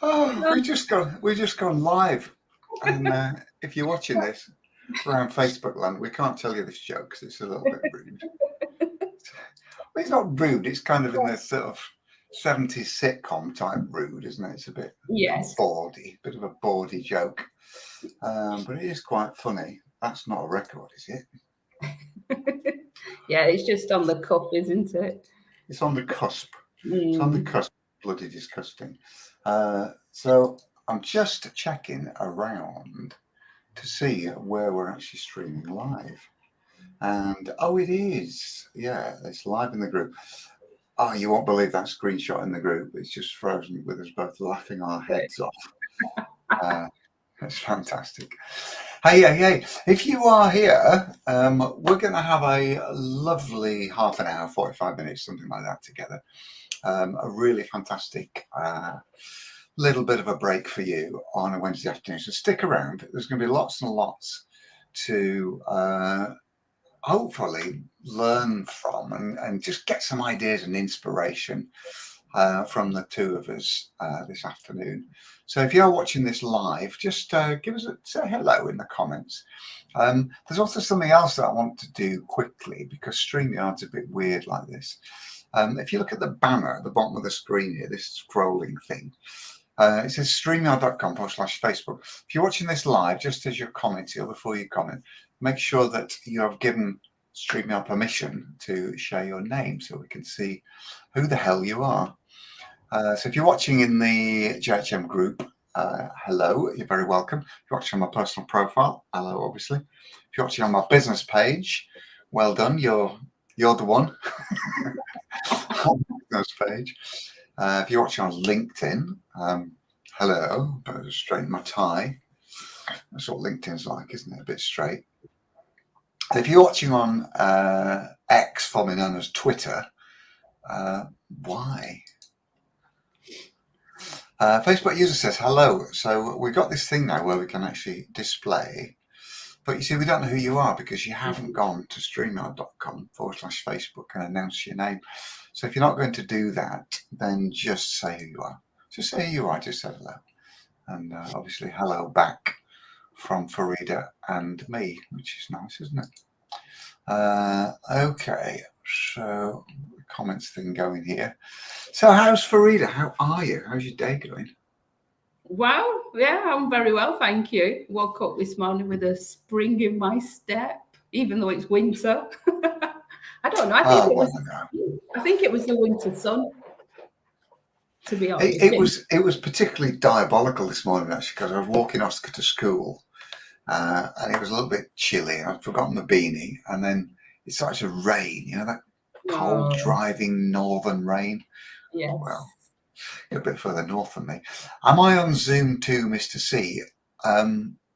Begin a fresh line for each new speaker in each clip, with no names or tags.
Oh, we just gone live, and if you're watching this around Facebook land, we can't tell you this joke because it's a little bit rude. Well, it's not rude. It's kind of in the sort of 70s sitcom type rude, isn't it? It's a bit bawdy, bit of a bawdy joke, but it is quite funny. That's not a record, is it?
Yeah, it's just on the cuff, isn't it?
It's on the cusp. It's on the cusp. Bloody disgusting. So I'm just checking around to see where we're actually streaming live. And oh, it is. Yeah, it's live in the group. Oh, you won't believe that screenshot in the group. It's just frozen with us both laughing our heads off. It's fantastic. Hey, if you are here, we're going to have a lovely half an hour, 45 minutes, something like that together. A really fantastic little bit of a break for you on a Wednesday afternoon. So stick around. There's going to be lots and lots to hopefully learn from and just get some ideas and inspiration from the two of us this afternoon. So if you're watching this live, just give us say hello in the comments. There's also something else that I want to do quickly because StreamYard's a bit weird like this. If you look at the banner at the bottom of the screen here, this scrolling thing, it says streamyard.com/Facebook. If you're watching this live, just as you're commenting or before you comment, make sure that you have given StreamYard permission to share your name so we can see who the hell you are. So if you're watching in the JHM group, hello, you're very welcome. If you're watching on my personal profile, hello, obviously. If you're watching on my business page, well done, you're the one. On the business page. If you're watching on LinkedIn, hello, better straighten my tie. That's what LinkedIn's like, isn't it? A bit straight. And if you're watching on X, formerly known as Twitter, why? Facebook user says hello. So we've got this thing now where we can actually display, but you see, we don't know who you are because you haven't gone to streamyard.com/Facebook and announced your name. So if you're not going to do that, then just say who you are. Just say who you are, just say hello. And obviously hello back from Farida and me, which is nice, isn't it? Okay, so the comments thing going here. So how's Farida? How are you? How's your day going?
Well, yeah, I'm very well, thank you. Woke up this morning with a spring in my step, even though it's winter. I don't know. I think it was the winter sun. To be honest,
it was particularly diabolical this morning actually because I was walking Oscar to school, and it was a little bit chilly. I'd forgotten the beanie, and then it started to rain. You know that cold, driving northern rain.
Yes.
Well, you're a bit further north than me. Am I on Zoom too, Mr. C?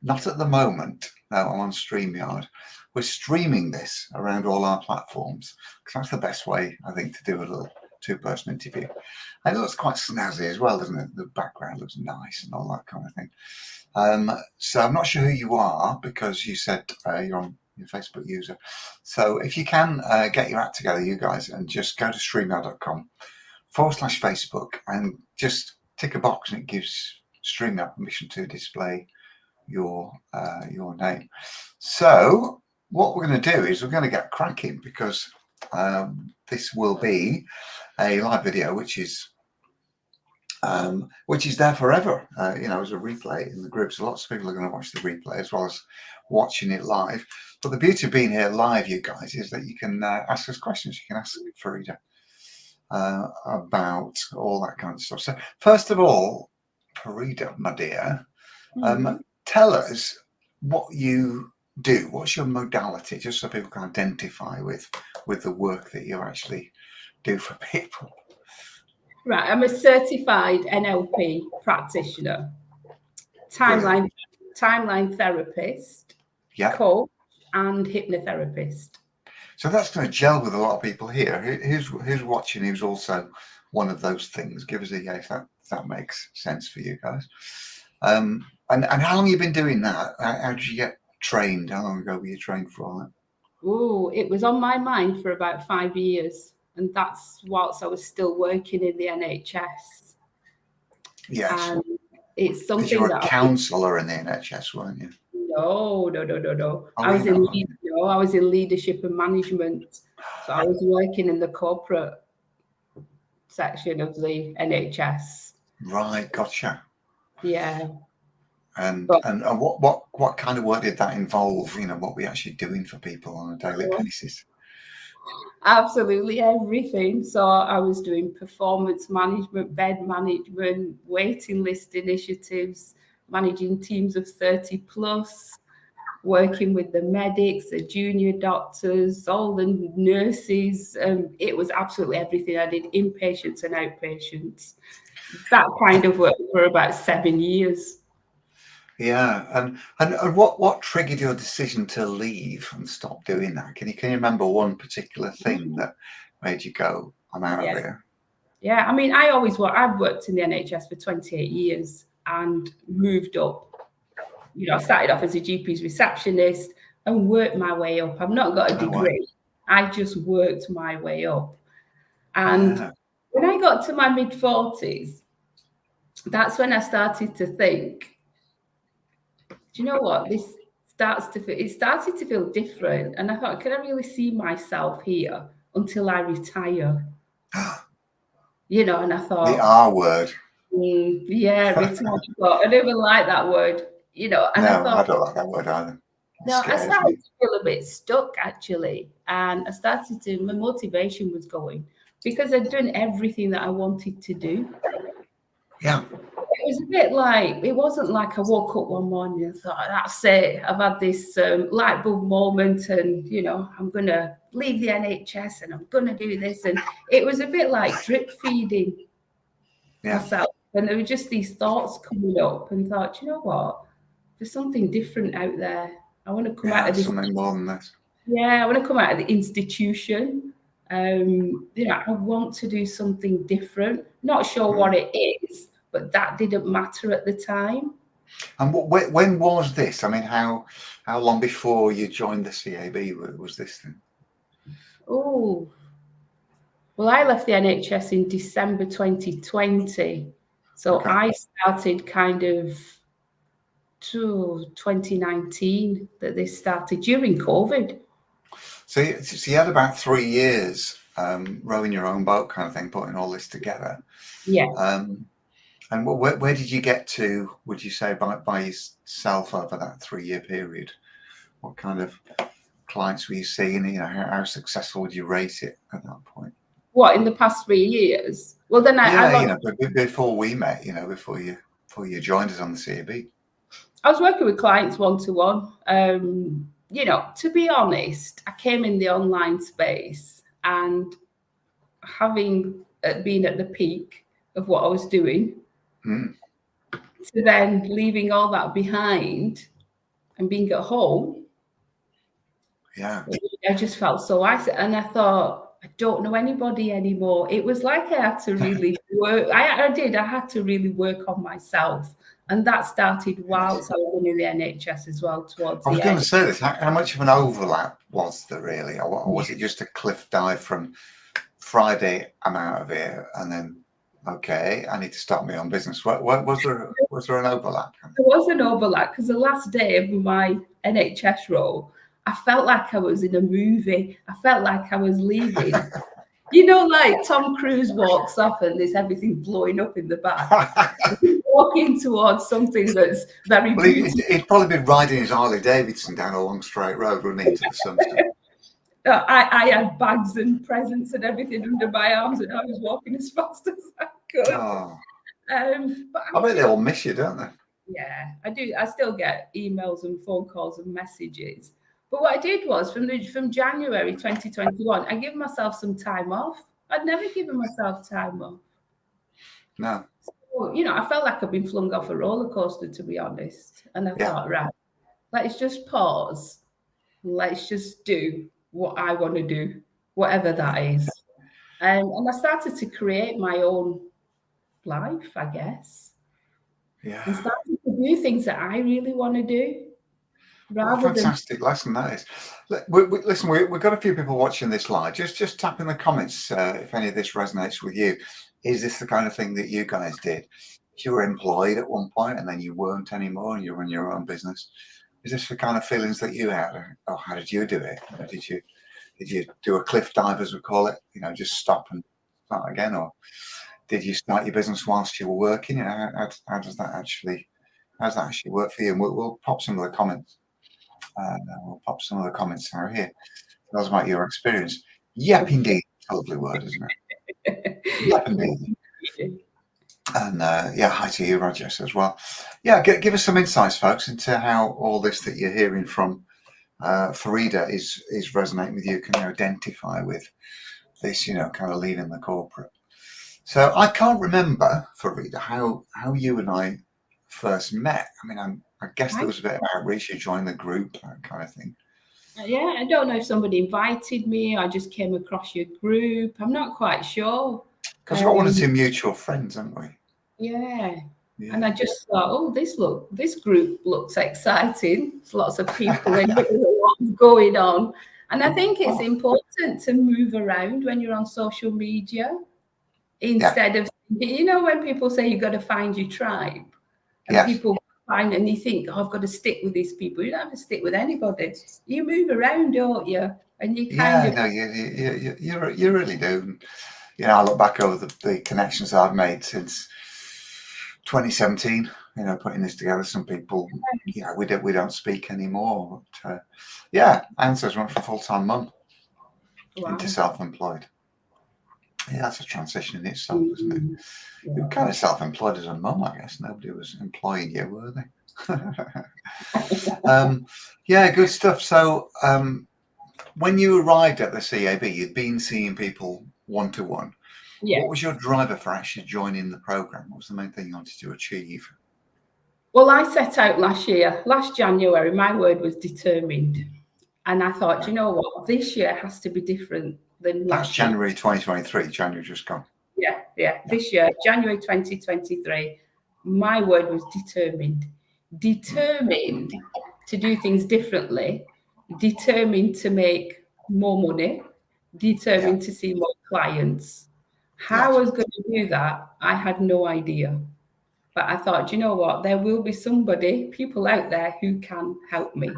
Not at the moment. No, I'm on StreamYard. We're streaming this around all our platforms because that's the best way, I think, to do a little two-person interview. And it looks quite snazzy as well, doesn't it? The background looks nice and all that kind of thing. So I'm not sure who you are because you said you're on your Facebook user. So if you can get your act together, you guys, and just go to streamyard.com/Facebook and just tick a box and it gives StreamYard permission to display your name. So what we're going to do is we're going to get cracking because this will be a live video which is there forever, as a replay in the group. So lots of people are going to watch the replay as well as watching it live. But the beauty of being here live, you guys, is that you can ask us questions. You can ask Farida about all that kind of stuff. So first of all, Farida, my dear, tell us what you do. What's your modality, just so people can identify with the work that you actually do for people?
Right, I'm a certified NLP practitioner, timeline therapist, coach, and hypnotherapist.
So that's going to gel with a lot of people here. Who's watching? Who's also one of those things? Give us a yeah if that makes sense for you guys. And how long have you been doing that? How did you get trained? How long ago were you trained for all that?
Oh, it was on my mind for about 5 years. and that's whilst I was still working in the NHS.
Yes.
And it's something
because you were a
that
counsellor in the NHS, weren't you?
No.
Oh,
I was
you're
in
not.
I was in leadership and management. So I was working in the corporate section of the NHS.
Right, gotcha.
Yeah.
And
But
what kind of work did that involve? You know, what were you actually doing for people on a daily basis?
absolutely everything. So I was doing performance management, bed management, waiting list initiatives, managing teams of 30 plus, working with the medics, the junior doctors, all the nurses. It was absolutely everything. I did inpatients and outpatients. That kind of work for about 7 years.
Yeah, and what triggered your decision to leave and stop doing that? Can you remember one particular thing that made you go, I'm out of here?
Yeah, I mean, I've worked in the NHS for 28 years and moved up. You know, I started off as a GP's receptionist and worked my way up. I've not got a degree. I just worked my way up. And when I got to my mid-40s, that's when I started to think, do you know what? It started to feel different. And I thought, can I really see myself here until I retire? You know, and I thought,
the R word.
Yeah, retire. I don't even like that word, you know. And
no, I don't like that word either.
I started to feel a bit stuck actually. And my motivation was going because I'd done everything that I wanted to do.
Yeah.
It was a bit like, it wasn't like I woke up one morning and thought, that's it, I've had this light bulb moment and, you know, I'm going to leave the NHS and I'm going to do this. And it was a bit like drip feeding myself. And there were just these thoughts coming up and thought, you know what, there's something different out there. I want to come out of this.
Something more than this.
Yeah, I want to come out of the institution. You know, I want to do something different. Not sure what it is, but that didn't matter at the time.
And when was this? I mean, how long before you joined the CAB was this thing?
Oh, well, I left the NHS in December 2020. So I started kind of 2019 that this started during COVID.
So you had about 3 years rowing your own boat kind of thing, putting all this together.
Yeah.
And where did you get to, would you say, by yourself over that 3-year period? What kind of clients were you seeing? You know, how successful would you rate it at that point?
What, in the past 3 years? Well, then
before we met, you know, before you joined us on the CAB.
I was working with clients one-to-one. You know, to be honest, I came in the online space and having been at the peak of what I was doing, to then leaving all that behind and being at home.
Yeah.
I just felt so isolated. And I thought, I don't know anybody anymore. It was like I had to really work. I had to really work on myself. And that started whilst I was in the NHS as well towards the end.
I was going to say this, how much of an overlap was there really? Or was it just a cliff dive from Friday, I'm out of here, and then, okay, I need to start my own business? Was there an overlap?
There was an overlap because the last day of my NHS role, I felt like I was in a movie. I felt like I was leaving. You know, like Tom Cruise walks off and there's everything blowing up in the back. Walking towards something that's very beautiful.
He'd probably been riding his Harley Davidson down a long straight road, wouldn't he, to the sunset?
I had bags and presents and everything under my arms and I was walking as fast as I could.
Oh.
But
I bet they all miss you, don't they?
Yeah, I do. I still get emails and phone calls and messages. But what I did was from January 2021, I gave myself some time off. I'd never given myself time off.
No.
So, you know, I felt like I'd been flung off a roller coaster, to be honest. And I thought, right, let's just pause. Let's just do what I want to do, whatever that is. And I started to create my own life, I guess.
Yeah.
And started to do things that I really want to do.
What a
rather than
fantastic lesson that is. Listen, we've got a few people watching this live. Just tap in the comments if any of this resonates with you. Is this the kind of thing that you guys did? If you were employed at one point and then you weren't anymore and you run your own business, is this the kind of feelings that you had? Or how did you do it? Did you do a cliff dive, as we call it? Just stop and start again, or did you start your business whilst you were working? How does that actually work for you? And we'll pop some of the comments. We'll pop some of the comments out here. Tell us about your experience. Yep, indeed. It's a lovely word, isn't it? Yep, indeed. And hi to you, Rajesh, as well. Yeah, give us some insights, folks, into how all this that you're hearing from Farida is resonating with you. Can you identify with this, kind of leaving the corporate? So I can't remember, Farida, how you and I first met. I mean, I guess there was a bit of outreach. You joined the group, that kind of thing.
Yeah, I don't know if somebody invited me. I just came across your group. I'm not quite sure.
Because we've got one or two mutual friends, haven't we?
Yeah. And I just thought, oh, this group looks exciting. There's lots of people and there's a lot going on. And I think it's important to move around when you're on social media instead of, when people say you've got to find your tribe. And people find, and you think, oh, I've got to stick with these people. You don't have to stick with anybody. You move around, don't you? And you kind of...
No, you really do. I look back over the connections I've made since 2017, putting this together. Some people, we don't speak anymore. But Answers went from full-time mum into self-employed. Yeah, that's a transition in itself, isn't it? You were kind of self-employed as a mum, I guess. Nobody was employing you, were they? Good stuff. So when you arrived at the CAB, you'd been seeing people one-to-one. Yeah. What was your driver for actually joining the program? What was the main thing you wanted to achieve?
Well, I set out last January, my word was determined. And I thought, you know what, this year has to be different than last year.
January 2023, January just gone.
Yeah. This year, January 2023, my word was determined. Determined to do things differently, determined to make more money, determined to see more clients. How I was going to do that, I had no idea. But I thought, you know what, there will be people out there who can help me.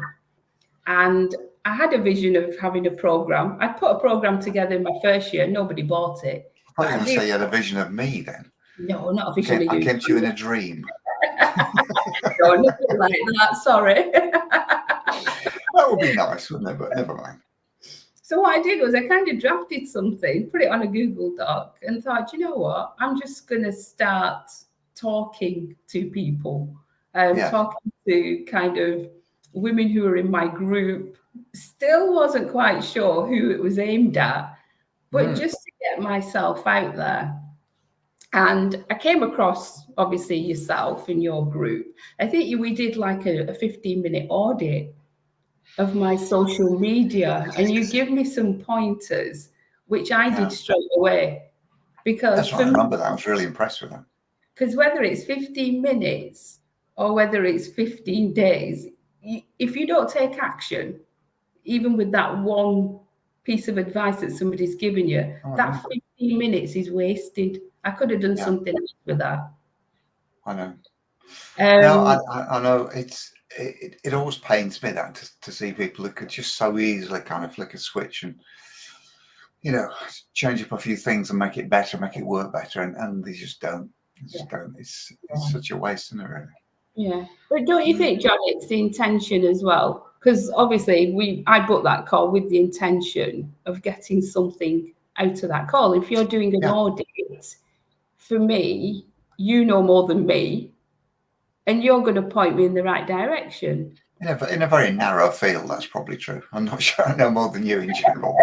And I had a vision of having a program. I put a program together in my first year. Nobody bought it.
I thought you were going to say you had a vision of me then.
No, not a vision of you.
I came to you in a dream.
No, nothing like that. Sorry.
That would be nice, wouldn't it? But never mind.
So what I did was I kind of drafted something, put it on a Google Doc, and thought, you know what? I'm just going to start talking to people, talking to kind of women who were in my group. Still wasn't quite sure who it was aimed at, but just to get myself out there. And I came across, obviously, yourself in your group. I think we did like a 15-minute audit of my social media, and you give me some pointers, which I did straight away. Because
that's right, I remember that. I was really impressed with that.
Because whether it's 15 minutes or whether it's 15 days, if you don't take action, even with that one piece of advice that somebody's given you, that 15 minutes is wasted. I could have done something else with that.
I know. I know it always pains me that to see people who could just so easily kind of flick a switch and change up a few things and make it better, make it work better, and they just don't. It's such a waste, isn't it, really?
Yeah, but don't you think, John, it's the intention as well? Because obviously I booked that call with the intention of getting something out of that call. If you're doing an audit, for me, you know more than me, and you're going to point me in the right direction.
In a very narrow field, that's probably true. I'm not sure I know more than you in general.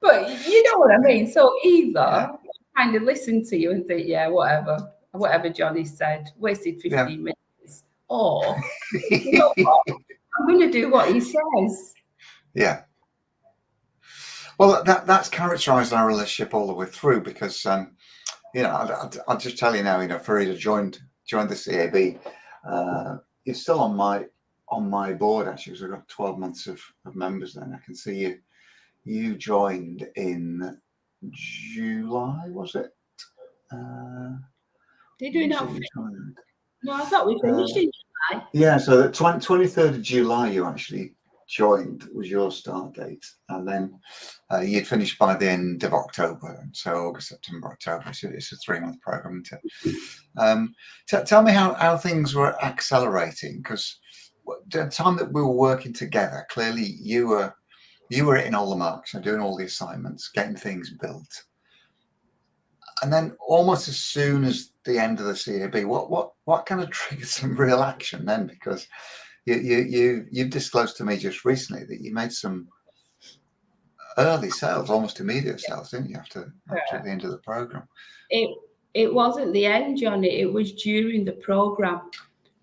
But you know what I mean. So either kind of listen to you and think, whatever Jonny said, wasted 15 minutes, or you know what, I'm going to do what he says.
Yeah. Well, that's characterised our relationship all the way through, because I'll just tell you now, Farida joined the CAB. You're still on on my board actually, because I've got 12 months of members then. I can see you joined in July, was it?
Did we not? No, I thought we finished in July.
Yeah, so the 23rd of July you actually joined, was your start date, and then you'd finished by the end of October, and so August, September, October. So it's a 3-month program. Tell me how things were accelerating, because the time that we were working together, clearly you were hitting all the marks and doing all the assignments, getting things built. And then almost as soon as the end of the CAB, what kind of triggered some real action then? Because you've disclosed to me just recently that you made some early sales, almost immediate sales, didn't you, after the end of the program?
It wasn't the end, Jonny. It was during the program.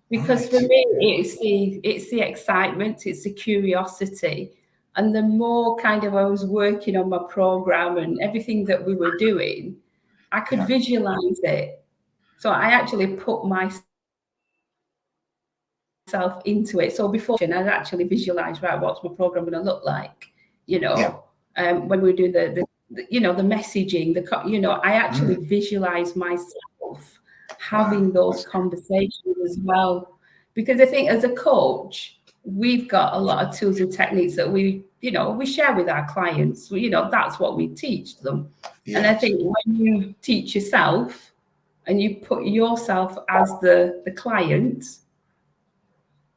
Because for me, it's the excitement, it's the curiosity. And the more kind of I was working on my program and everything that we were doing, I could visualize it. So I actually put myself into it. So before I'd actually visualize, right, what's my program going to look like? When we do the messaging, I actually visualize myself having those conversations as well. Because I think as a coach, we've got a lot of tools and techniques that we share with our clients. That's what we teach them. Yes. And I think when you teach yourself and you put yourself as the client,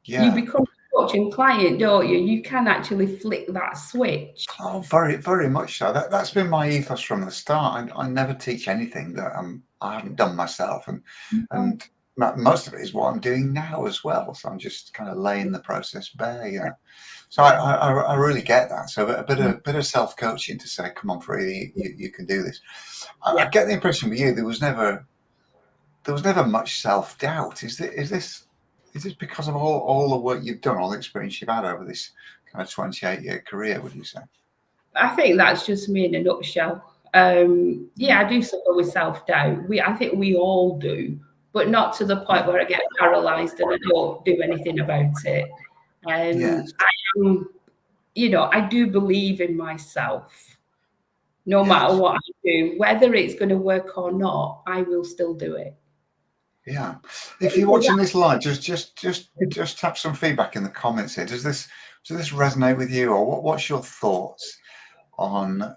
you become a coach and client, don't you? You can actually flick that switch.
Oh, very, very much so. That's been my ethos from the start. I never teach anything that I haven't done myself, and most of it is what I'm doing now as well. So I'm just kind of laying the process bare, So I really get that. So a bit of self coaching to say, come on, Farida, you can do this. I get the impression with you there was never much self doubt. Is this because of all the work you've done, all the experience you've had over this kind of 28-year career? Would you say?
I think that's just me in a nutshell. I do suffer with self doubt. I think we all do. But not to the point where I get paralyzed and I don't do anything about it. I do believe in myself. No matter what I do, whether it's going to work or not, I will still do it.
Yeah. If you're watching this live, just tap some feedback in the comments here. Does this resonate with you, or what's your thoughts on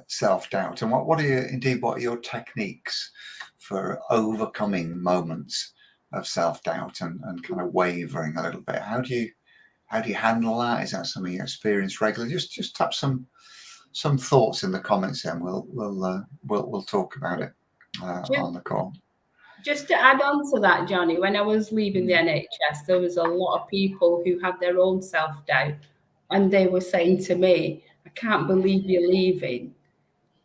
self-doubt, and what are your techniques for overcoming moments of self-doubt and kind of wavering a little bit? How do you handle that? Is that something you experience regularly? Just tap some thoughts in the comments, and we'll talk about it on the call.
Just to add on to that, Jonny, when I was leaving the NHS, there was a lot of people who had their own self-doubt, and they were saying to me, I can't believe you're leaving.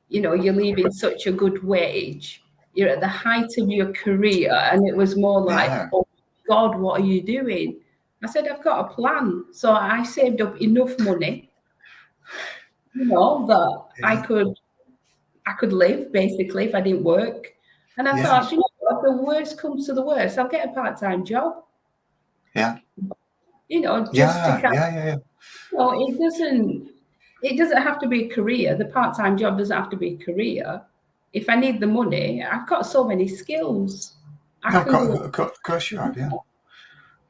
You're leaving such a good wage. You're at the height of your career. And it was more like, oh God, what are you doing? I said, I've got a plan. So I saved up enough money, that I could live basically if I didn't work. And I thought, if the worst comes to the worst, I'll get a part-time job.
Yeah.
It doesn't have to be a career. The part-time job doesn't have to be a career. If I need the money, I've got so many skills.
Of course you have, yeah.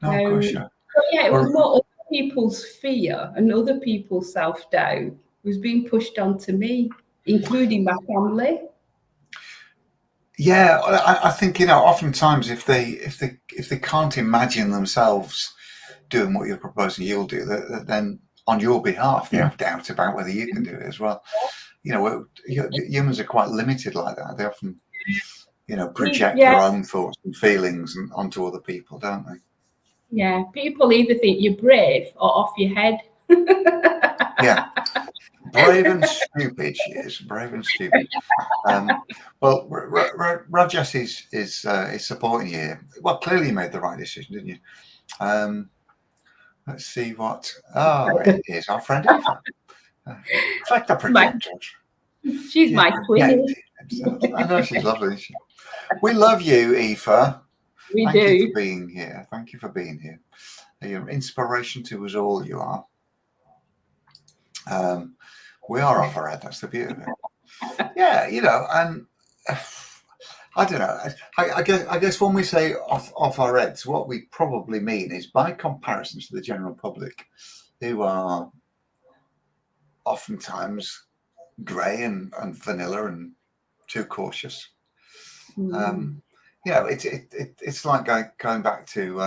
No, of course you have.
It was more other people's fear and other people's self-doubt was being pushed onto me, including my family.
Yeah, I think oftentimes if they can't imagine themselves doing what you're proposing you'll do, then on your behalf they have doubt about whether you can do it as well. Humans are quite limited like that. They often, project their own thoughts and feelings onto other people, don't they?
Yeah, people either think you're brave or off your head.
Yeah. Brave and stupid, she is. Brave and stupid. Well, Rajesh is supporting you here. Well, clearly you made the right decision, didn't you? Let's see what. Oh, it is our friend Eva. Like the projector.
She's my queen.
I know she's lovely. We love you, Eva.
We
Thank you for being here. Thank you for being here. You're inspiration to us all, you are. We are off our head, that's the beauty of it. Yeah, and I don't know. I guess when we say off our heads, what we probably mean is by comparison to the general public, who are oftentimes grey and vanilla and too cautious. It's like going back to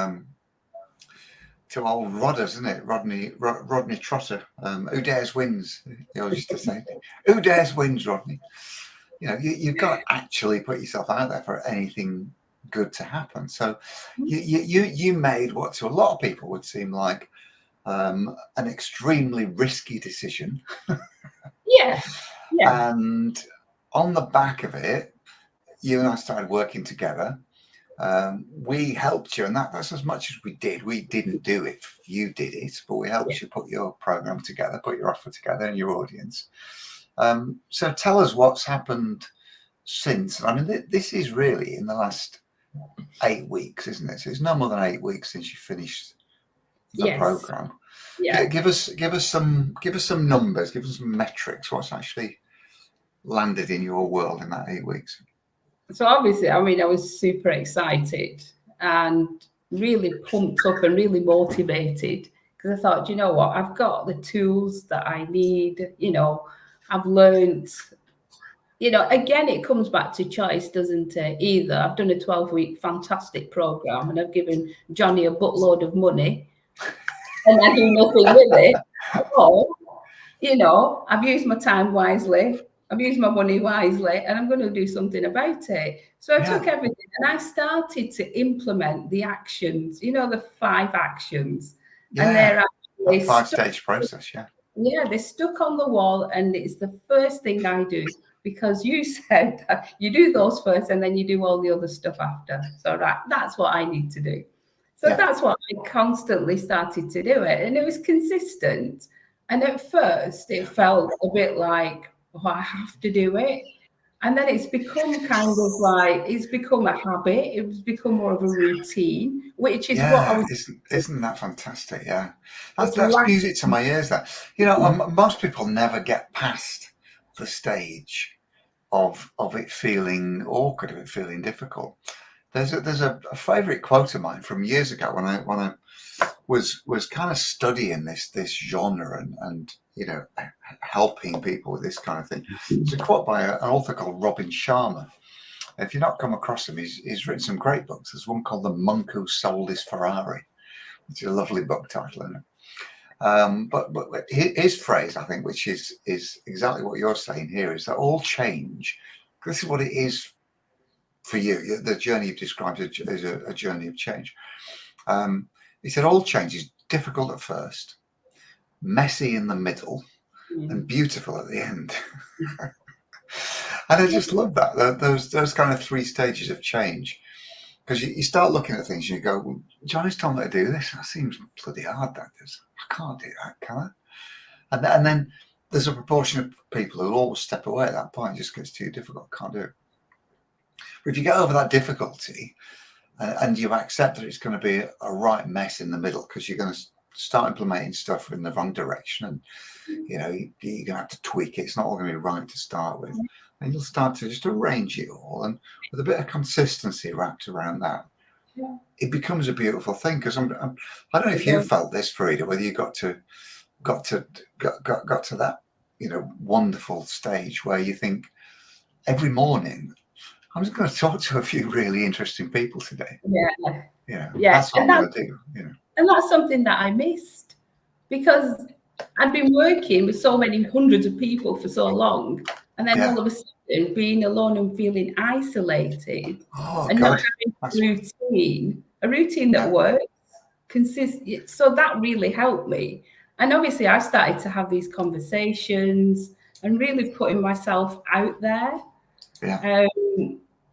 old Rodders, isn't it? Rodney Trotter. Who dares wins? He always used to say, "Who dares wins, Rodney." You've got to actually put yourself out there for anything good to happen. So you made what to a lot of people would seem like an extremely risky decision.
Yeah.
And on the back of it, you and I started working together. We helped you, and that's as much as we did. We didn't do it, you did it, but we helped you put your program together, put your offer together and your audience. So tell us what's happened since. I mean, this is really in the last 8 weeks, isn't it? So it's no more than 8 weeks since you finished the program.
Yeah.
Give us some numbers, give us some metrics. What's actually landed in your world in that 8 weeks?
So obviously, I mean, I was super excited and really pumped up and really motivated because I thought, you know what, I've got the tools that I need. I've learned, again, it comes back to choice, doesn't it? Either I've done a 12-week fantastic program and I've given Jonny a buttload of money and I do nothing with it, or, I've used my time wisely, I've used my money wisely, and I'm going to do something about it. So I took everything and I started to implement the actions, the 5 actions.
Yeah,
and they're actually
a 5-stage process,
Yeah, they're stuck on the wall, and it's the first thing I do because you said that you do those first and then you do all the other stuff after. So that's what I need to do. So that's what I constantly started to do it. And it was consistent. And at first it felt a bit like, oh, I have to do it. And then it's become kind of like, it's become a habit. It's become more of a routine, which is what I was.
Isn't that fantastic? Yeah. That's music to my ears. That, most people never get past the stage of it feeling awkward, of it feeling difficult. There's a favourite quote of mine from years ago when I was kind of studying this genre and helping people with this kind of thing. It's a quote by an author called Robin Sharma. If you've not come across him, he's written some great books. There's one called The Monk Who Sold His Ferrari, which is a lovely book title, isn't it? But his phrase, I think, which is exactly what you're saying here, is that all change, this is what it is for you. The journey you've described is a journey of change. He said all change is difficult at first, messy in the middle, and beautiful at the end. And I just love that, those kind of 3 stages of change, because you start looking at things and you go, well, Jonny's told me to do this. That seems bloody hard, that is. I can't do that, can I? And then there's a proportion of people who will always step away at that point. It just gets too difficult, can't do it. But if you get over that difficulty and you accept that it's going to be a right mess in the middle, because you're going to start implementing stuff in the wrong direction, and you're going to have to tweak it. It's not all going to be right to start with, and you'll start to just arrange it all, and with a bit of consistency wrapped around that, it becomes a beautiful thing. Because I don't know if you felt this, Farida, whether you got to that wonderful stage where you think every morning, I'm just going to talk to a few really interesting people today. That's what I'm going to do.
And that's something that I missed, because I'd been working with so many hundreds of people for so long, and then all of a sudden being alone and feeling isolated, and not having a routine that works, consistent. So that really helped me. And obviously I started to have these conversations and really putting myself out there.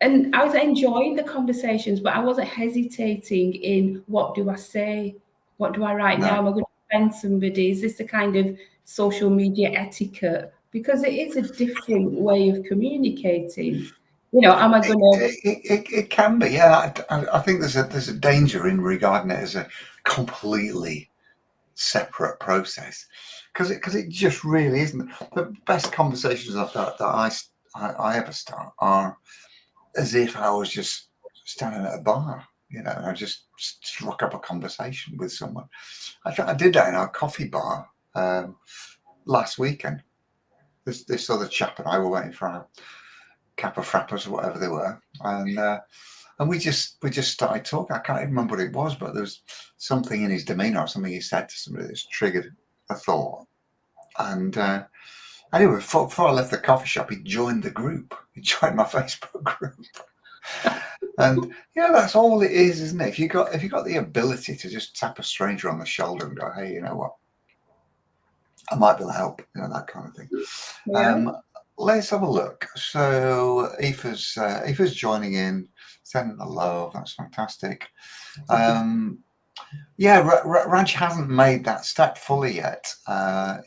And I was enjoying the conversations, but I wasn't hesitating in what do I say? What do I write now? Am I going to offend somebody? Is this a kind of social media etiquette? Because it is a different way of communicating. am I going to?
It can be, yeah. I think there's a danger in regarding it as a completely separate process, because it just really isn't. The best conversations that I ever start are as if I was just standing at a bar, and I just struck up a conversation with someone. I did that in our coffee bar last weekend. This other chap and I were waiting for a cup of frappers or whatever they were, and we just started talking. I can't even remember what it was, but there was something in his demeanour or something he said to somebody that's triggered a thought. And anyway, before I left the coffee shop, he joined the group. He joined my Facebook group. And that's all it is, isn't it? If you got the ability to just tap a stranger on the shoulder and go, hey, you know what? I might be able to help, that kind of thing.
Yeah.
Let's have a look. So Aoife's joining in, sending the love. That's fantastic. Raj hasn't made that step fully yet.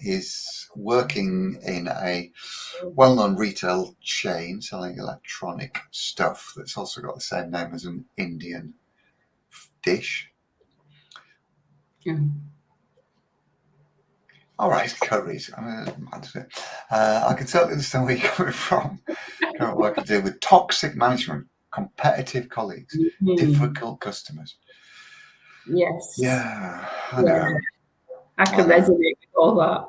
He's working in a well-known retail chain selling electronic stuff that's also got the same name as an Indian dish.
Yeah.
All right, curries. I can certainly understand where you're coming from. Current work to do with toxic management, competitive colleagues, difficult customers.
Yes.
Yeah, I know.
I can resonate with all that.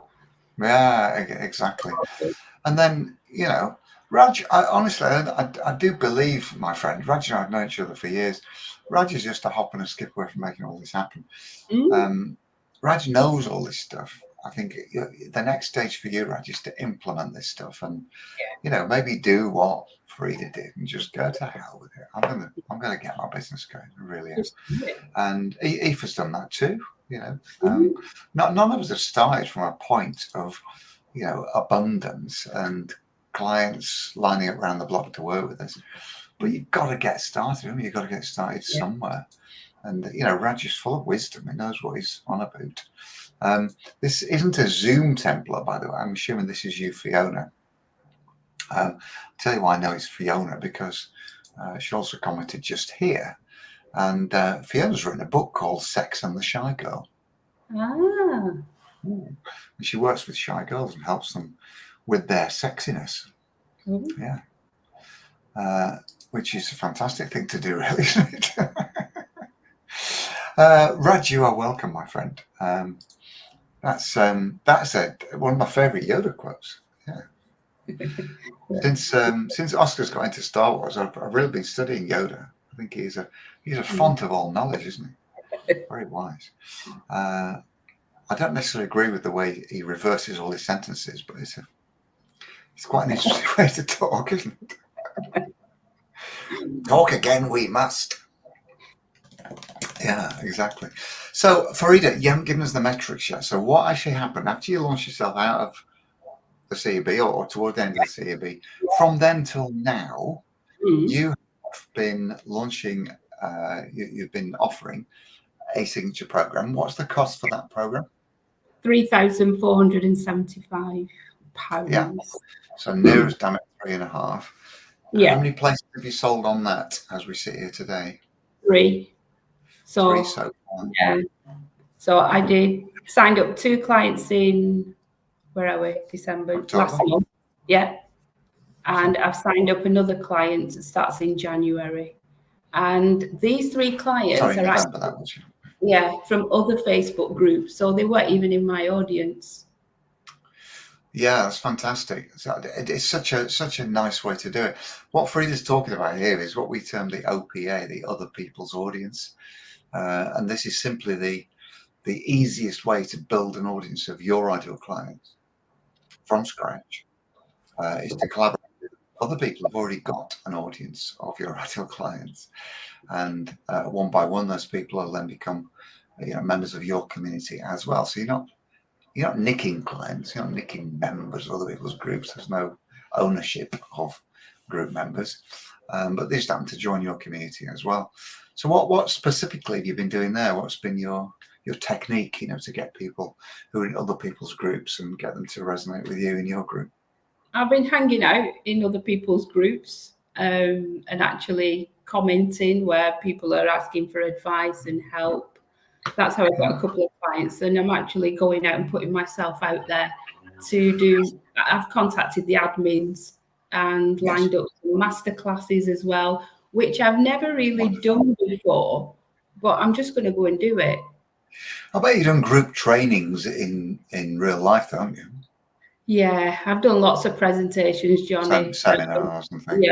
Yeah, exactly. And then, Raj, honestly, I do believe, my friend, Raj and I have known each other for years. Raj is just a hop and a skip away from making all this happen. Raj knows all this stuff. I think the next stage for you, Raj, is to implement this stuff and, maybe do what Farida did and just go to hell with it. I'm gonna get my business going. I really am. And Aoife's done that too. None of us have started from a point of, abundance and clients lining up around the block to work with us. But you've got to get started. You've got to get started somewhere. And Raj is full of wisdom. He knows what he's on about. This isn't a Zoom template, by the way. I'm assuming this is you, Fiona. I'll tell you why I know it's Fiona, because she also commented just here. And Fiona's written a book called Sex and the Shy Girl. And she works with shy girls and helps them with their sexiness. Yeah. Which is a fantastic thing to do, really, isn't it? Raj, you are welcome, my friend. That's one of my favourite Yoda quotes. Yeah. Since Oscar's got into Star Wars, I've really been studying Yoda. I think he's a font of all knowledge, isn't he? Very wise. I don't necessarily agree with the way he reverses all his sentences, but it's quite an interesting way to talk, isn't it? Talk again, we must. Yeah, exactly. So, Farida, you haven't given us the metrics yet. So, what actually happened after you launched yourself out of the CEB or toward the end of the CEB? From then till now, you have been launching. You've been offering a signature program. What's the cost for that program?
£3,475.
Yeah. So nearest damn it, 3.5.
Yeah.
How many places have you sold on that as we sit here today?
3. So
3 so far.
Yeah. So I signed up 2 clients in, where are we? December, last month. Yeah. And I've signed up another client that starts in January. And these 3 clients are
November, that was,
from other Facebook groups. So they weren't even in my audience.
Yeah, that's fantastic. It's such a nice way to do it. What Farida's talking about here is what we term the OPA, the other people's audience. And this is simply the easiest way to build an audience of your ideal clients from scratch, is to collaborate with other people who've already got an audience of your ideal clients. And one by one, those people will then become members of your community as well. So you're not nicking clients, you're not nicking members of other people's groups. There's no ownership of group members, but they just happen to join your community as well. So what specifically have you been doing there? What's been your technique, to get people who are in other people's groups and get them to resonate with you in your group?
I've been hanging out in other people's groups and actually commenting where people are asking for advice and help. That's how I've got a couple of clients, and I'm actually going out and putting myself out there to do. I've contacted the admins and lined up some master classes as well, which I've never really done before, but I'm just going to go and do it.
I bet you've done group trainings in real life, haven't you?
Yeah, I've done lots of presentations, Jonny.
Seminars and things.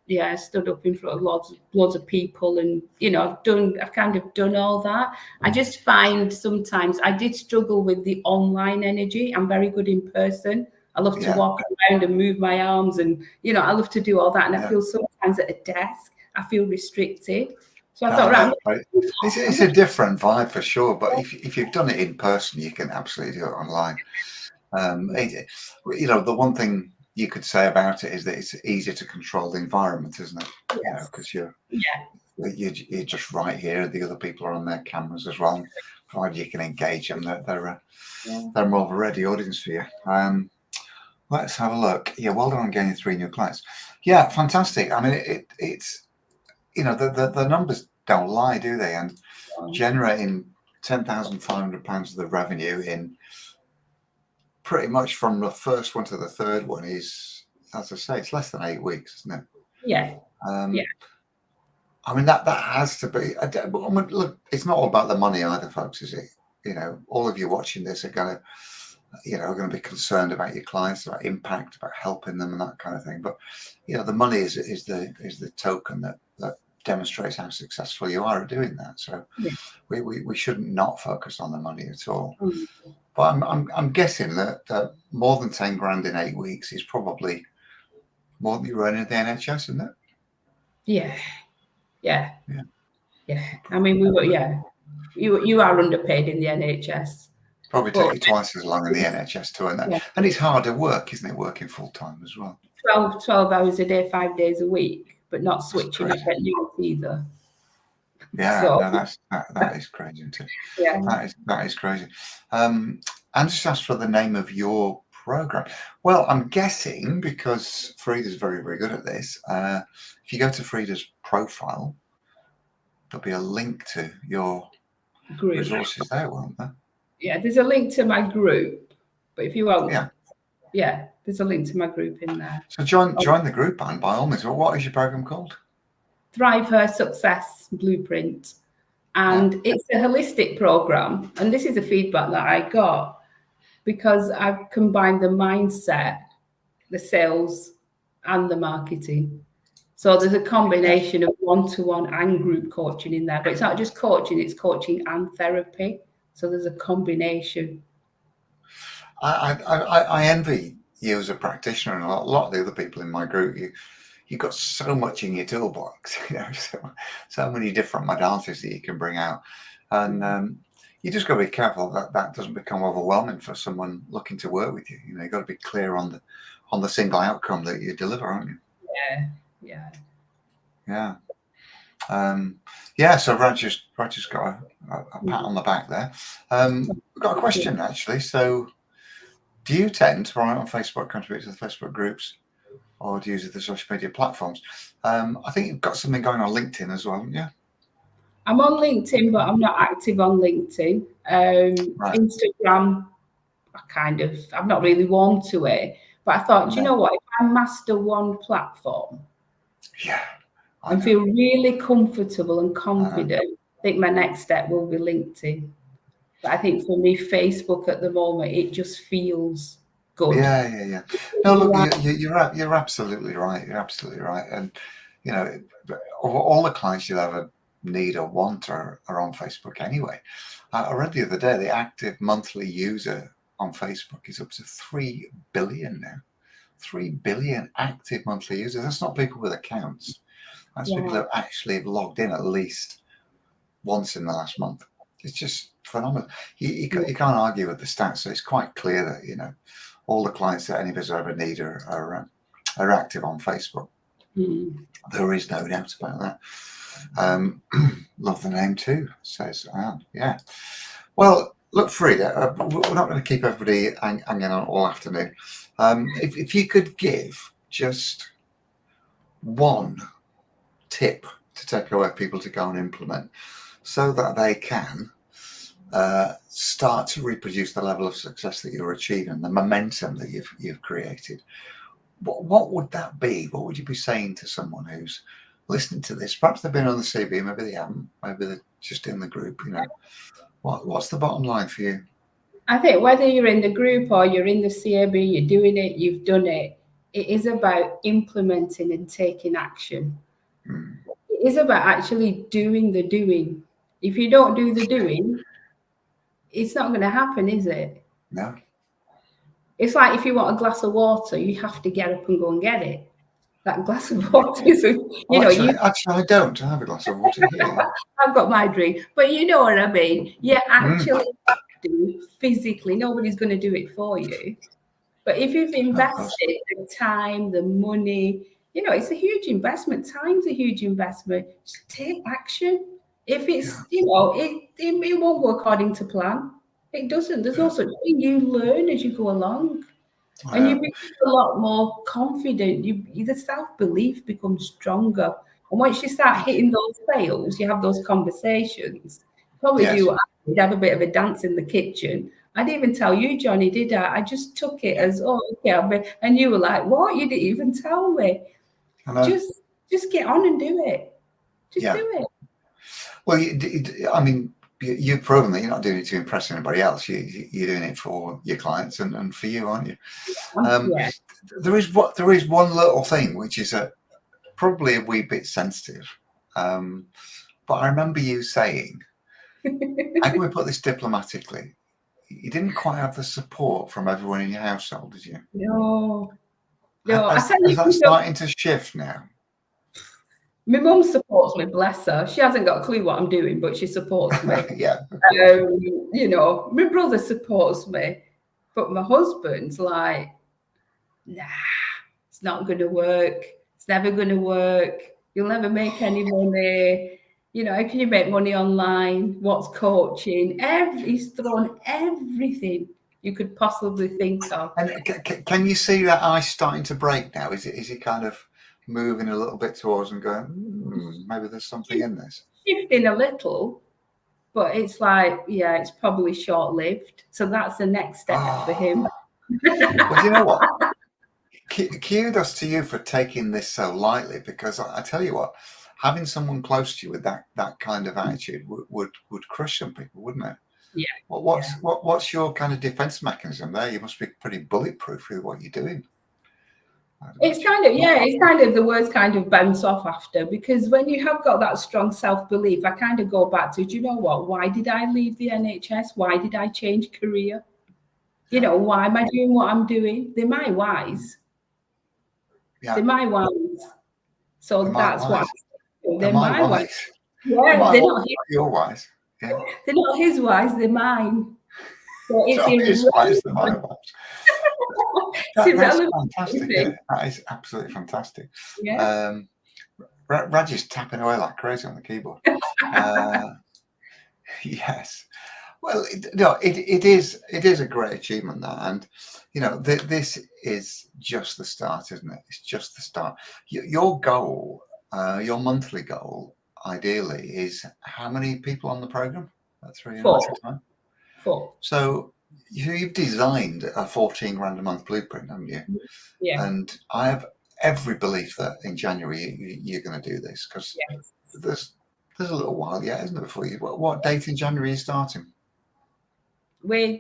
Yeah, I stood up in front of lots of people, and I've kind of done all that. I just find sometimes I did struggle with the online energy. I'm very good in person. I love to walk around and move my arms, and I love to do all that. And I feel sometimes at a desk, I feel restricted. So I thought,
right, it's a different vibe for sure. But if you've done it in person, you can absolutely do it online. The one thing you could say about it is that it's easier to control the environment, isn't it?
Yes.
Because you're just right here. The other people are on their cameras as well. Provided you can engage them, they're more of a ready audience for you. Let's have a look. Yeah, well done on gaining 3 new clients. Yeah, fantastic. I mean, it's the numbers don't lie, do they? And generating £10,500 of the revenue in pretty much from the first one to the third one is, as I say, it's less than 8 weeks, isn't it?
Yeah.
I mean, that has to be. Look, it's not all about the money either, folks, is it? All of you watching this are going to be concerned about your clients, about impact, about helping them, and that kind of thing. But the money is the token that demonstrates how successful you are at doing that. So we shouldn't not focus on the money at all. But I'm guessing that more than 10 grand in 8 weeks is probably more than you're earning at the NHS, isn't it?
Yeah. I mean, you are underpaid in the NHS.
Probably take you twice as long in the NHS to earn that. And it's harder work, isn't it? Working full time as well.
12 hours a day, 5 days a week, but not switching up at night either.
Yeah, no, that is crazy, isn't it?
Yeah.
That is crazy. And just ask for the name of your program. Well, I'm guessing, because Farida's very, very good at this, if you go to Farida's profile, there'll be a link to your
group
resources there, won't there?
Yeah, there's a link to my group, but if you won't, there's a link to my group in there.
So join the group, and by all means. Well, what is your program called?
Thrive Her Success Blueprint, and it's a holistic program. And this is the feedback that I got, because I've combined the mindset, the sales, and the marketing. So there's a combination of one-to-one and group coaching in there, but it's not just coaching; it's coaching and therapy. So there's a combination.
I envy you as a practitioner, and a lot of the other people in my group. You've got so much in your toolbox, so many different modalities that you can bring out, and you just got to be careful that doesn't become overwhelming for someone looking to work with you. You've got to be clear on the single outcome that you deliver, aren't you? Yeah. So Roger's got a pat on the back there. We've got a question actually. So, do you tend to write on Facebook, contribute to the Facebook groups, or do you use the social media platforms? I think you've got something going on LinkedIn as well, haven't you?
I'm on LinkedIn, but I'm not active on LinkedIn. Instagram, I've not really warmed to it. But I thought, you know what? If I master one platform, and feel really comfortable and confident, I think my next step will be LinkedIn. But I think for me, Facebook at the moment, it just feels good.
Yeah. No, look, you're absolutely right. You're absolutely right. And all the clients you'll ever need or want are on Facebook anyway. I read the other day the active monthly user on Facebook is up to 3 billion now. 3 billion active monthly users. That's not people with accounts. That's people that actually have logged in at least once in the last month. It's just phenomenal. You can't argue with the stats. So it's quite clear that all the clients that any of us ever need are active on Facebook. There is no doubt about that. Love the name too, says Anne. Yeah. Well, look, Farida, we're not going to keep everybody hanging on all afternoon. If you could give just one tip to take away for people to go and implement so that they can start to reproduce the level of success that you're achieving, the momentum that you've created, what would that be? What would you be saying to someone who's listening to this? Perhaps they've been on the CB, maybe they haven't, maybe they're just in the group. What's the bottom line for you?
I think whether you're in the group or you're in the CAB, you're doing it, you've done it. It is about implementing and taking action. It is about actually doing the doing. If you don't do the doing, it's not going to happen, is it?
No.
It's like if you want a glass of water, you have to get up and go and get it. That glass of water is,
actually, I don't. I have a glass of water here.
I've got my drink, but you know what I mean. You actually have to physically. Nobody's going to do it for you. But if you've invested the time, the money, it's a huge investment. Time's a huge investment. Just take action. If it's, it won't go according to plan. It doesn't. There's no such thing. You learn as you go along. And you become a lot more confident. The self-belief becomes stronger. And once you start hitting those sales, you have those conversations. Probably do what I did, have a bit of a dance in the kitchen. I didn't even tell you, Jonny, did I? I just took it as, okay. And you were like, what? You didn't even tell me. Just get on and do it. Just do it.
Well, I mean, you've proven that you're not doing it to impress anybody else. You're doing it for your clients and for you, aren't you? There is one little thing which is probably a wee bit sensitive, but I remember you saying, how can we put this diplomatically? You didn't quite have the support from everyone in your household, did you?
No.
Is that starting to shift now?
My mum supports me, bless her. She hasn't got a clue what I'm doing, but she supports me. My brother supports me, but my husband's like, nah, it's not going to work. It's never going to work. You'll never make any money. How can you make money online? What's coaching? He's thrown everything you could possibly think of.
And can you see that ice starting to break now? Is it kind of moving a little bit towards and going, maybe there's something in this?
Shifting a little, but it's like, it's probably short-lived. So that's the next step for him.
Well, you know what? Kudos to you for taking this so lightly, because I tell you what, having someone close to you with that kind of attitude would crush some people, wouldn't it?
Yeah.
Well, what's your kind of defense mechanism there? You must be pretty bulletproof with what you're doing.
It's kind of the words kind of bounce off after, because when you have got that strong self-belief, I kind of go back to, do you know what? Why did I leave the NHS? Why did I change career? Why am I doing what I'm doing? They're my whys. Yeah. They're my whys. So that's what
they're my whys.
Yeah, they're not
your whys. Yeah.
They're not his whys, they're mine. So it's
his whys, they're my whys. That's fantastic. Isn't it? That is absolutely fantastic.
Yeah.
Raj is tapping away like crazy on the keyboard. Yes. Well, it is a great achievement, that, and this is just the start, isn't it? It's just the start. Your goal, your monthly goal, ideally, is how many people on the program? 3
4. 4.
So you've designed a 14 grand a month blueprint, haven't you?
Yeah.
And I have every belief that in January you're going to do this, because there's a little while yet, isn't there, before you? What date in January are you starting?
We're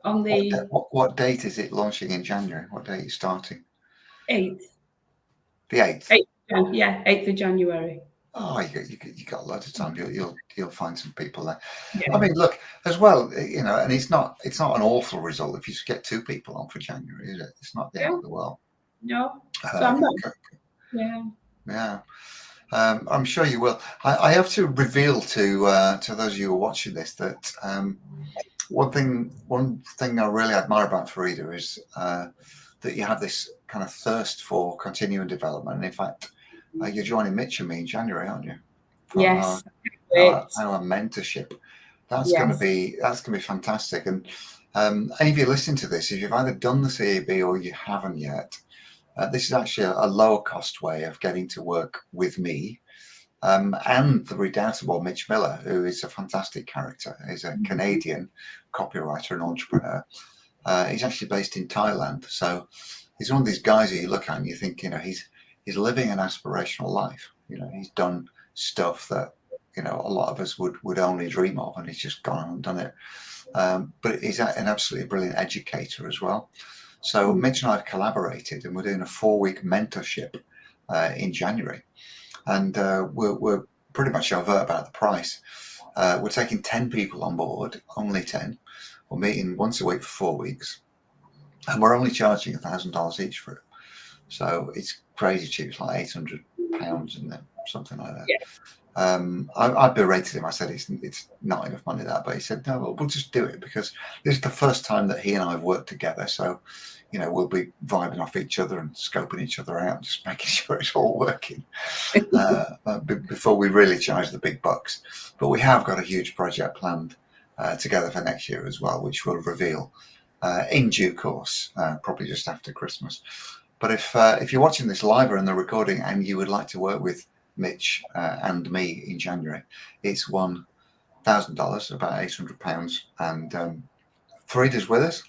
on the...
What date is it launching in January? What date are you starting?
8th.
The 8th?
8th of January.
Oh, you got loads of time. You'll find some people there.
Yeah.
I mean, look, as well, and it's not an awful result if you just get 2 people on for January, is it? It's not the end of the world.
No. So I'm not.
Yeah. I'm sure you will. I have to reveal to those of you who are watching this that one thing I really admire about Farida is that you have this kind of thirst for continuing development. And in fact, you're joining Mitch and me in January, aren't you?
Yes.
Our mentorship. That's going to be fantastic. And if you listen to this, if you've either done the CAB or you haven't yet, This is actually a lower cost way of getting to work with me. And the redoubtable Mitch Miller, who is a fantastic character. He's a Canadian copywriter and entrepreneur. He's actually based in Thailand. So he's one of these guys that you look at and you think, he's living an aspirational life. He's done stuff that, a lot of us would only dream of, and he's just gone and done it. But he's an absolutely brilliant educator as well. So Mitch and I have collaborated, and we're doing a 4-week mentorship in January. And we're pretty much overt about the price. We're taking 10 people on board, only 10. We're meeting once a week for 4 weeks, and we're only charging $1,000 each for it. So it's crazy cheap. It's like £800 and then something like that.
Yeah.
I berated him. I said it's not enough money, that, but he said no, we'll just do it because this is the first time that he and I have worked together. So we'll be vibing off each other and scoping each other out, just making sure it's all working before we really charge the big bucks. But we have got a huge project planned together for next year as well, which we'll reveal in due course, probably just after Christmas. But if you're watching this live or in the recording and you would like to work with Mitch and me in January, it's $1,000, about £800, and Farida's with us,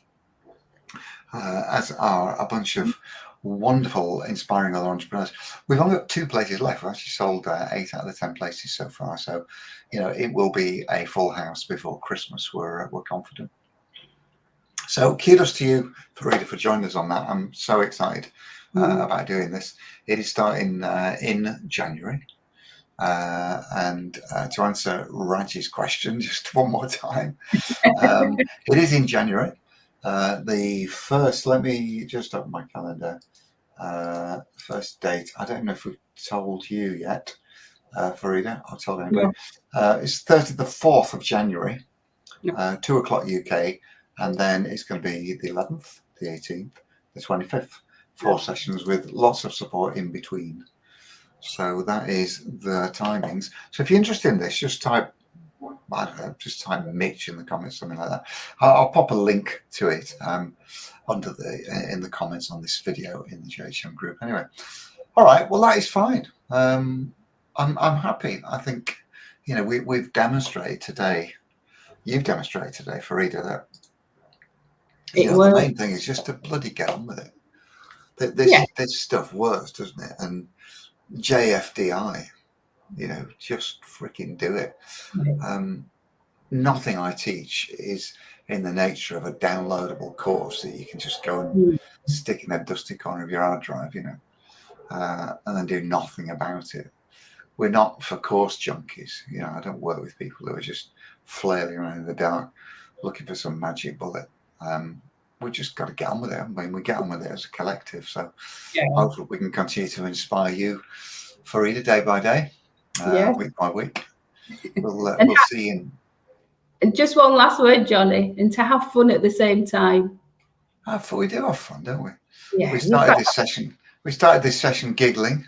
as are a bunch of wonderful, inspiring other entrepreneurs. We've only got 2 places left. We've actually sold 8 out of the 10 places so far. So, it will be a full house before Christmas. We're confident. So kudos to you, Farida, for joining us on that. I'm so excited about doing this. It is starting in January. And to answer Raj's question just one more time, it is in January. The first, let me just open my calendar. First date, I don't know if we've told you yet, Farida. I've told anybody. It's Thursday, the 4th of January, 2 o'clock UK, and then it's going to be the 11th, the 18th, the 25th. 4 sessions with lots of support in between. So that is the timings. So if you're interested in this, just type, I don't know, just type Mitch in the comments, something like that. I'll pop a link to it in the comments on this video in the JHM group. Anyway, all right. Well, that is fine. I'm happy. I think we've demonstrated today. You've demonstrated today, Farida, that the main thing is just to bloody get on with it. This stuff works, doesn't it? And JFDI, just freaking do it. Nothing I teach is in the nature of a downloadable course that you can just go and stick in a dusty corner of your hard drive, and then do nothing about it. We're not for course junkies. I don't work with people who are just flailing around in the dark looking for some magic bullet. We just got to get on with it. I mean, we get on with it as a collective. So hopefully we can continue to inspire you, Farida, day by day, week by week. We'll see you.
And just one last word, Jonny, and to have fun at the same time.
We do have fun, don't we?
Yeah.
We started this session giggling.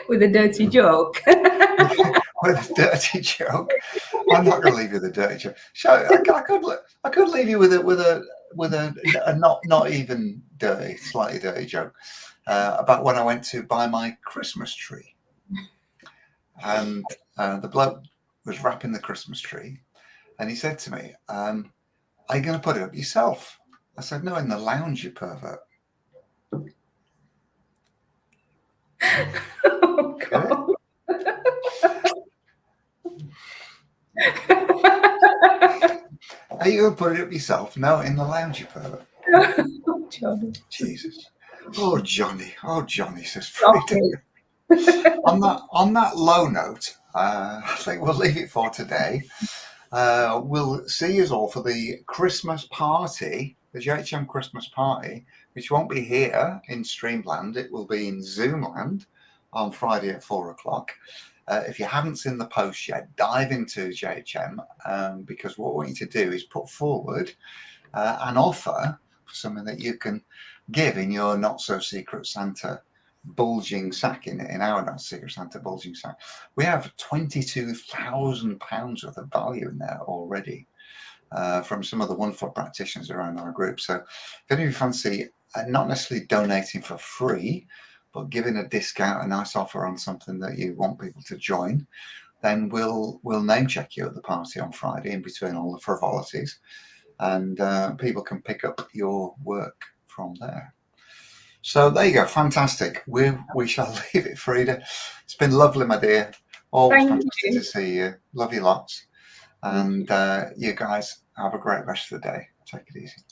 With a dirty joke.
With a dirty joke. I'm not going to leave you with a dirty joke. I could leave you with a not even dirty, slightly dirty joke about when I went to buy my Christmas tree, and the bloke was wrapping the Christmas tree, and he said to me, "Are you going to put it up yourself?" I said, "No, in the lounge, you pervert."
Oh, God.
Are you going to put it up yourself? No, in the lounge, you pervert.
Oh, Jonny.
Jesus. Oh, Jonny, says Farida. On that low note, I think we'll leave it for today. We'll see you all for the Christmas party, the JHM Christmas party, which won't be here in Streamland. It will be in Zoomland on Friday at 4 o'clock. If you haven't seen the post yet, dive into JHM because what we want you to do is put forward an offer for something that you can give in your not so secret Santa bulging sack, in our not secret Santa bulging sack. We have £22,000 worth of value in there already from some of the wonderful practitioners around our group. So if any of you fancy not necessarily donating for free, but giving a discount, a nice offer on something that you want people to join, then we'll name check you at the party on Friday in between all the frivolities, and people can pick up your work from there. So there you go, fantastic. We shall leave it, Farida. It's been lovely, my dear. Always fantastic to see you. Love you lots. And you guys have a great rest of the day. Take it easy.